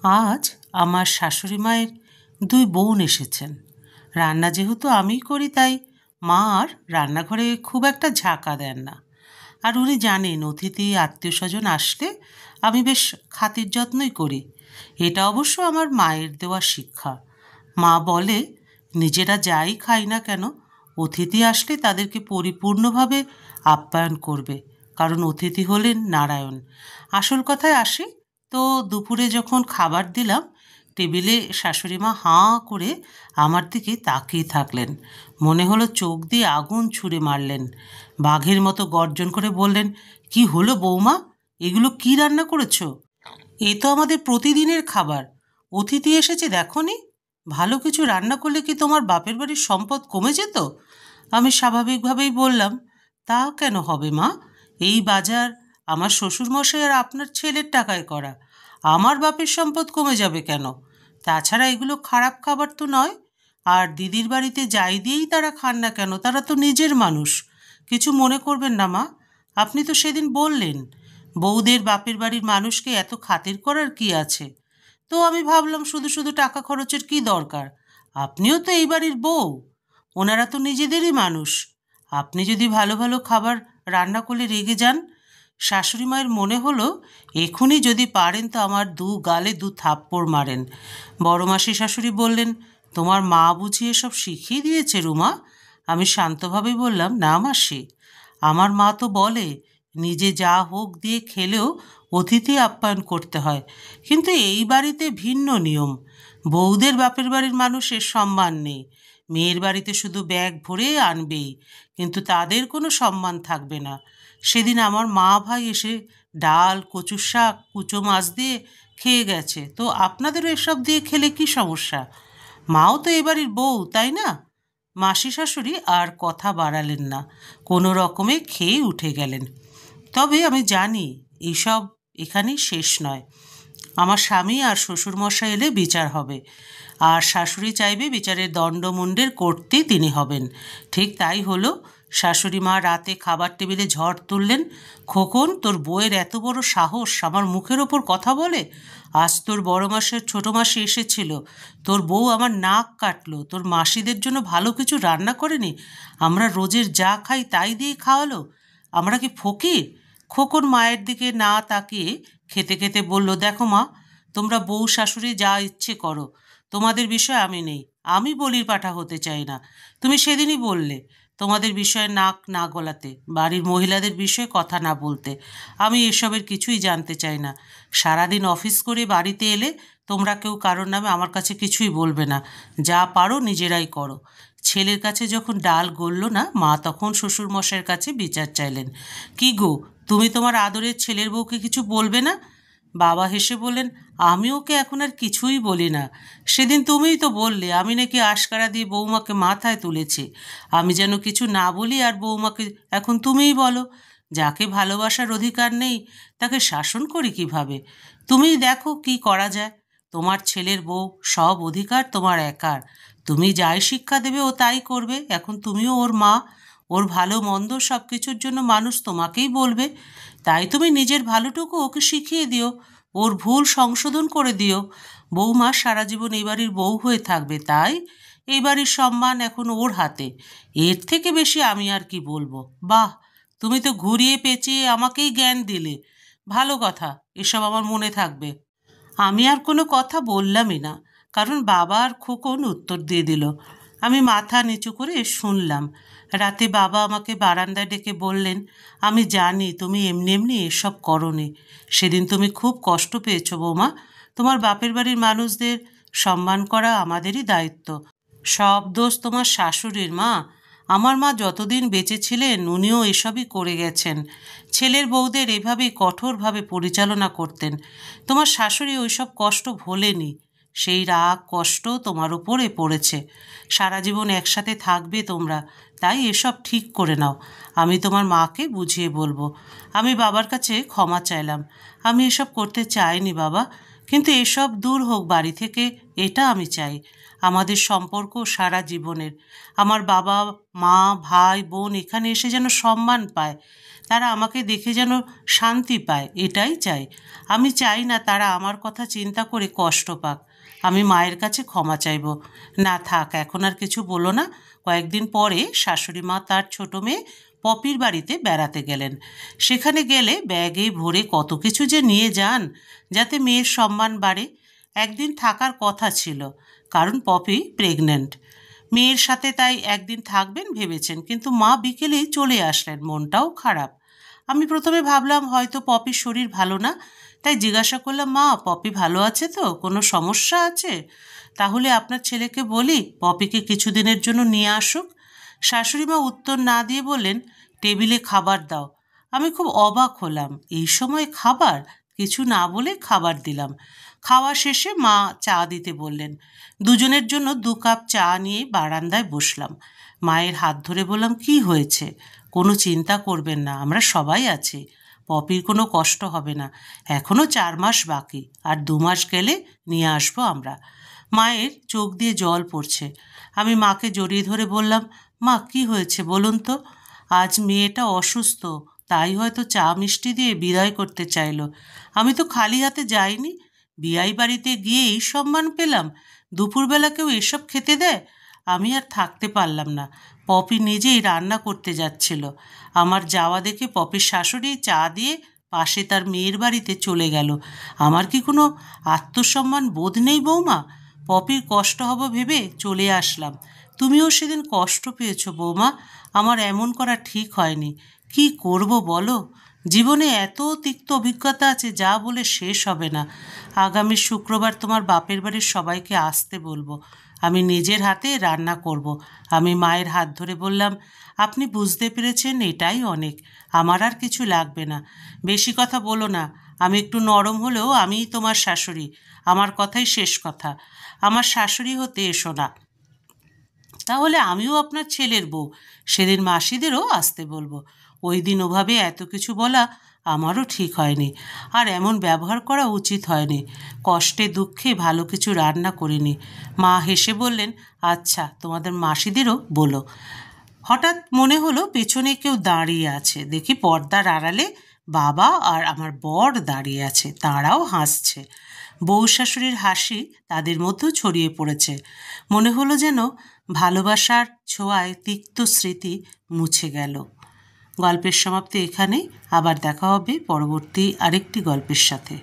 আজ আমার শাশুড়ি মায়ের দুই বোন এসেছেন। রান্না যেহেতু আমিই করি, তাই মা আর রান্নাঘরে খুব একটা ঝাঁকা দেন না। আর উনি জানেন অতিথি আত্মীয় স্বজন আসলে আমি বেশ খাতির যত্নই করি। এটা অবশ্য আমার মায়ের দেওয়া শিক্ষা। মা বলে, নিজেরা যাই খাই না কেন, অতিথি আসলে তাদেরকে পরিপূর্ণভাবে আপ্যায়ন করবে, কারণ অতিথি হলেন নারায়ণ। আসল কথায় আসি তো, দুপুরে যখন খাবার দিলাম, টেবিলে শাশুড়ি মা হাঁ করে আমার দিকে তাকিয়ে থাকলেন। মনে হলো চোখ দিয়ে আগুন ছুঁড়ে মারলেন। বাঘের মতো গর্জন করে বললেন, কি হলো বৌমা, এগুলো কি রান্না করেছো? এ তো আমাদের প্রতিদিনের খাবার। অতিথি এসেছে দেখনি? ভালো কিছু রান্না করলে কি তোমার বাপের বাড়ির সম্পদ কমে যেত? আমি স্বাভাবিকভাবেই বললাম, তা কেন হবে মা? এই বাজার আমার শ্বশুরমশাই আর আপনার ছেলের টাকায় করা। আমার বাপের সম্পদ কমে যাবে কেন? তাছাড়া এগুলো খারাপ খাবার তো নয়। আর দিদির বাড়িতে যাই দিয়েই তারা খান না কেন, তারা তো নিজের মানুষ। কিছু মনে করবেন না মা, আপনি তো সেদিন বললেন বউদের বাপের বাড়ির মানুষকে এত খাতির করার কি আছে। তো আমি ভাবলাম শুধু শুধু টাকা খরচের কি দরকার। আপনিও তো এই বাড়ির বউ, ওনারা তো নিজেদেরই মানুষ। আপনি যদি ভালো ভালো খাবার রান্না করলে রেগে যান। শাশুড়ি মায়ের মনে হলো এখনই যদি পারেন তো আমার দু গালে দু থাপ্পড় মারেন। বড় মাসি শাশুড়ি বললেন, তোমার মা বুঝিয়ে সব শিখিয়ে দিয়েছে রুমা? আমি শান্তভাবেই বললাম, না মাসি, আমার মা তো বলে নিজে যা হোক দিয়ে খেলেও অতিথি আপ্যায়ন করতে হয়। কিন্তু এই বাড়িতে ভিন্ন নিয়ম। বউদের বাপের বাড়ির মানুষের সম্মান নেই। মেয়ের বাড়িতে শুধু ব্যাগ ভরে আনবেই, কিন্তু তাদের কোনো সম্মান থাকবে না। সেদিন আমার মা ভাই এসে ডাল, কচুর শাক, কুচো মাছ দিয়ে খেয়ে গেছে, তো আপনাদেরও এসব দিয়ে খেলে কি সমস্যা? মাও তো এবাড়ির বউ, তাই না? মাসি শাশুড়ি আর কথা বাড়ালেন না, কোনো রকমে খেয়ে উঠে গেলেন। তবে আমি জানি এইসব এখানেই শেষ নয়। আমার স্বামী আর শ্বশুরমশাই এলে বিচার হবে, আর শাশুড়ি চাইবে বিচারের দণ্ডমুণ্ডের কর্ত্রী তিনি হবেন। ঠিক তাই হলো। শাশুড়ি মা রাতে খাবার টেবিলে ঝড় তুললেন, খোকন, তোর বউয়ের এত বড় সাহস আমার মুখের ওপর কথা বলে? আজ তোর বড় মাসের ছোট মাসি এসেছিল, তোর বউ আমার নাক কাটলো, তোর মাসিদের জন্য ভালো কিছু রান্না করেনি, আমরা রোজের যা খাই তাই দিয়ে খাওয়ালো। আমরা কি ফকির? খোকন মায়ের দিকে না তাকিয়ে খেতে খেতে বলল, দেখো মা, তোমরা বউ শাশুড়ি যা ইচ্ছে করো, তোমাদের বিষয়ে আমি নেই। আমি বলির পাঠা হতে চাই না। তুমি সেদিনই বললে তোমাদের বিষয়ে নাক না গলাতে, বাড়ির মহিলাদের বিষয়ে কথা না বলতে। আমি এসবের কিছুই জানতে চাই না। সারাদিন অফিস করে বাড়িতে এলে তোমরা কেউ কারোর নামে আমার কাছে কিছুই বলবে না। যা পারো নিজেরাই করো। ছেলের কাছে যখন ডাল গলল না, মা তখন শ্বশুরমশাইয়ের কাছে বিচার চাইলেন। কি গো, তুমি তোমার আদরের ছেলের বউকে কিছু বলবে না? বাবা হেসে বললেন, আমি ওকে এখন আর কিছুই বলি না। সেদিন তুমিই তো বললে আমি নাকি আশকারা দিয়ে বৌমাকে মাথায় তুলেছি। আমি যেন কিছু না বলি, আর বৌমাকে এখন তুমিই বলো। যাকে ভালোবাসার অধিকার নেই তাকে শাসন করি কিভাবে? তুমিই দেখো কি করা যায়। তোমার ছেলের বউ, সব অধিকার তোমার একার। তুমি যাই শিক্ষা দেবে ও তাই করবে। এখন তুমিও ওর মা, ওর ভালো মন্দ সব কিছুর জন্য মানুষ তোমাকেই বলবে। তাই তুমি নিজের ভালোটুকু ওকে শিখিয়ে দিও, ওর ভুল সংশোধন করে দিও। বৌমা সারা জীবন এই বাড়ির বউ হয়ে থাকবে, তাই এই বাড়ির সম্মান এখন ওর হাতে। এর থেকে বেশি আমি আর কি বলবো? বাহ, তুমি তো ঘুরিয়ে পেঁচিয়ে আমাকেই জ্ঞান দিলে। ভালো কথা, এসব আমার মনে থাকবে। আমি আর কোনো কথা বললামই না, কারণ বাবা আর খোকন উত্তর দিয়ে দিল। আমি মাথা নিচু করে শুনলাম। রাতে বাবা আমাকে বারান্দায় ডেকে বললেন, আমি জানি তুমি এমনি এমনি এসব করনি। সেদিন তুমি খুব কষ্ট পেয়েছো বৌমা। তোমার বাপের বাড়ির মানুষদের সম্মান করা আমাদেরই দায়িত্ব। সব দোষ তোমার শাশুড়ির মা। আমার মা যতদিন বেঁচে ছিলেন উনিও এসবই করে গেছেন। ছেলের বউদের এভাবেই কঠোরভাবে পরিচালনা করতেন। তোমার শাশুড়ি ওইসব কষ্ট ভোলেনি। সেই রাগ কষ্ট তোমার উপরে পড়েছে। সারা জীবন একসাথে থাকবে তোমরা, তাই এসব ঠিক করে নাও। আমি তোমার মাকে বুঝিয়ে বলবো। আমি বাবার কাছে ক্ষমা চাইলাম। আমি এসব করতে চাইনি বাবা, কিন্তু এসব দূর হোক বাড়ি থেকে, এটা আমি চাই। আমাদের সম্পর্ক সারা জীবনের। আমার বাবা, মা, ভাই, বোন এখানে এসে যেন সম্মান পায়, তারা আমাকে দেখে যেন শান্তি পায়, এটাই চাই। আমি চাই না তারা আমার কথা চিন্তা করে কষ্ট পাক। আমি মায়ের কাছে ক্ষমা চাইব। না থাক, এখন আর কিছু বলো না। কয়েকদিন পরে শাশুড়ি মা তার ছোট মেয়ে পপির বাড়িতে বেড়াতে গেলেন। সেখানে গেলে ব্যাগে ভরে কত কিছু যে নিয়ে যান, যাতে মেয়ের সম্মান বাড়ে। একদিন থাকার কথা ছিল, কারণ পপি প্রেগন্যান্ট। মেয়ের সাথে তাই একদিন থাকবেন ভেবেছেন, কিন্তু মা বিকেলেই চলে আসলেন, মনটাও খারাপ। আমি প্রথমে ভাবলাম হয়তো পপির শরীর ভালো না, তাই জিজ্ঞাসা করলাম, মা পপি ভালো আছে তো, কোনো সমস্যা আছে? তাহলে আপনার ছেলেকে বলি পপিকে কিছুদিনের জন্য নিয়ে আসুক। শাশুড়ি মা উত্তর না দিয়ে বললেন, টেবিলে খাবার দাও। আমি খুব অবাক হলাম, এই সময় খাবার? কিছু না বলে খাবার দিলাম। খাওয়া শেষে মা চা দিতে বললেন। দুজনের জন্য 2 কাপ চা নিয়ে বারান্দায় বসলাম। মায়ের হাত ধরে বললাম, কি হয়েছে? কোনো চিন্তা করবেন না, আমরা সবাই আছি। পপির কোনো কষ্ট হবে না। এখনও 4 মাস বাকি, আর 2 মাস গেলে নিয়ে আসবো আমরা। মায়ের চোখ দিয়ে জল পড়ছে। আমি মাকে জড়িয়ে ধরে বললাম, মা কি হয়েছে বলুন তো? আজ মেয়েটা অসুস্থ, তাই হয়তো চা মিষ্টি দিয়ে বিদায় করতে চাইলো। আমি তো খালি হাতে যাইনি, বিয়াই বাড়িতে গিয়ে এই সম্মান পেলাম। দুপুরবেলা কেউ এসব খেতে দেয়? আমি আর থাকতে পারলাম না। পপি নিজেই রান্না করতে যাচ্ছিল। আমার যাওয়া দেখে পপির শাশুড়ি চা দিয়ে পাশে তার মেয়ের বাড়িতে চলে গেল। আমার কি কোনো আত্মসম্মান বোধ নেই বৌমা? পপির কষ্ট হবে ভেবে চলে আসলাম। তুমিও সেদিন কষ্ট পেয়েছো বৌমা, আমার এমন করা ঠিক হয়নি। কি করব বলো? জীবনে এত তিক্ত অভিজ্ঞতা আছে যা বলে শেষ হবে না। আগামী শুক্রবার তোমার বাপের বাড়ির সবাইকে আসতে বলবো। আমি নিজের হাতে রান্না করব। আমি মায়ের হাত ধরে বললাম, আপনি বুঝতে পেরেছেন, এটাই অনেক। আমার আর কিছু লাগবে না। বেশি কথা বলো না। আমি একটু নরম হলেও আমিই তোমার শাশুড়ি। আমার কথাই শেষ কথা। আমার শাশুড়ি হতে এসো না। তাহলে আমিও আপনার ছেলের বউ। সেদিন মাসিদেরও আসতে বলবো। ওই দিন ওভাবে এত কিছু বলা আমারও ঠিক হয়নি, আর এমন ব্যবহার করা উচিত হয়নি। কষ্টে দুঃখে ভালো কিছু রান্না করিনি। মা হেসে বললেন, আচ্ছা তোমাদের মাসিদেরও বলো। হঠাৎ মনে হলো পেছনে কেউ দাঁড়িয়ে আছে। দেখি পর্দার আড়ালে বাবা আর আমার বর দাঁড়িয়ে আছে, তাঁরাও হাসছে। বউ শাশুড়ির হাসি তাদের মধ্যেও ছড়িয়ে পড়েছে। মনে হলো যেন ভালোবাসার ছোঁয়ায় তিক্ত স্মৃতি মুছে গেল। গল্পের সমাপ্তি এখানেই। আবার দেখা হবে পরবর্তী আরেকটি গল্পের সাথে।